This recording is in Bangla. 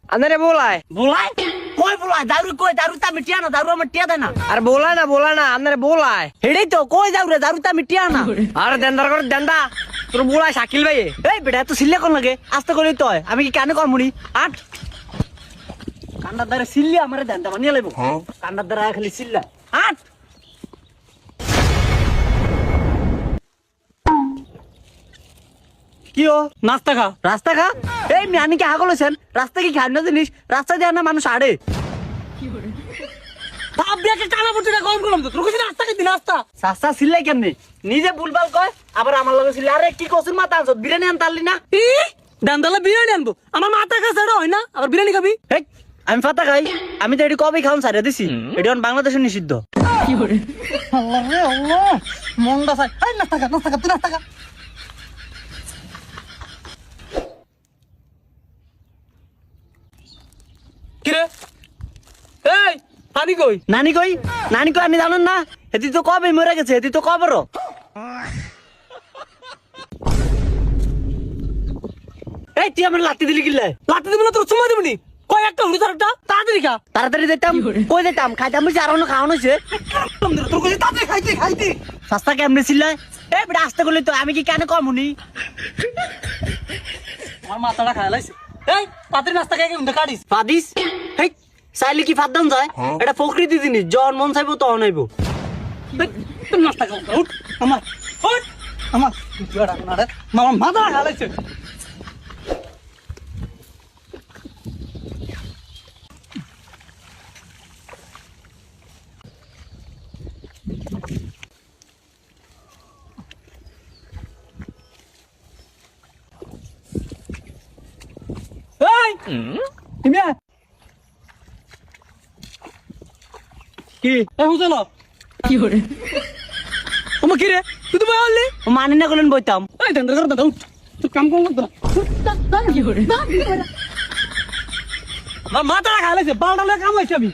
আন্দারে বলায় বলাই কই বলাই দারু কই দারু তা মিটিয়া না দারু আমার টিয়া দেয় না আর বলা না আন্দারে বলায় হেডেই তো কই দারু রে দারু তা মিটিয়া না আর দেন্দার করে দেন্দা তোর বলায় শাকিল ভাই এই বেটা এত সিল্লা কোন লাগে আস্তে করে তো আমি কি কানে কমুনি আট কান্নার দ্বারা সিল্লি আমারে দেন তা বানিয়ে লাইব কান্নার দ্বারা খালি সিল্লা আট কি ও নাস্তা খা রাস্তা খা এই মিয়ানি কি হাগল হইছেন রাস্তা কি খায় না জিনিস রাস্তা দিয়ে না মানুষ আড়ে বাপ বিয়াকে কানা পড়তে কম করলাম তো তোর কাছে নাস্তা খাইতি নাস্তা সাস্তা সিল্লাই কেমনে নিজে ভুলভাল কয় আবার আমার লগে সিল্লা আরে কি কসুর মাথা আনছ বিরিয়ানি আনতে পারলি না ই দান্দালা বিরিয়ানি আনবো আমার মাথা কাছে এটা হয় না আবার বিরিয়ানি খাবি হেই, আমি ফাতা খাই আমি তো এটি কবে খাওন সারিয়া দিছি এটি এখন বাংলাদেশে নিষিদ্ধ আল্লাহ রে আল্লাহ মনটা চাই এই নাস্তা খা তুই নাস্তা খা কিরে এই পানি কই নানি কই আপনি জানেন না এটি তো কবে মরে গেছে এটি তো কবরও এই তুই আমার লাত্তি দিলি কিল্লে লাতে দিবি না তোর সময় দিবি কয় একটা হুড়ি তার একটা তাড়াতাড়ি খা তাড়াতাড়ি যেতাম কই যেতাম খাইতাম বুঝছি আর অন্য খাওয়ানো হয়েছে তোর কাছে তাড়াতাড়ি খাইতে সস্তা কেমনে ছিলাই এই বেটা আসতে করলি তো আমি কি কেন কমুনি আমার মাথাটা খায় লাইছে এই তাড়াতাড়ি নাস্তা খাই কিন্তু কাটিস ফাদিস হেই চাইলে কি ফাদান যায় এটা প্রকৃতি জিনিস জন মন চাইবো তখন আইবো তুমি নাস্তা খাও উঠ আমার উঠ আমার মামা মাথাটা খায় লাইছে এই তুমি কি এই হুজেল কি করে তোমা কি রে তুই তো বললি মানি না করলেন বইতাম এই দন্ডর করে দাও তুই কাম কোন করতে না কি করে আমার মাথাটা খায় লাইছে বালটা লয়ে কাম হইছে আমি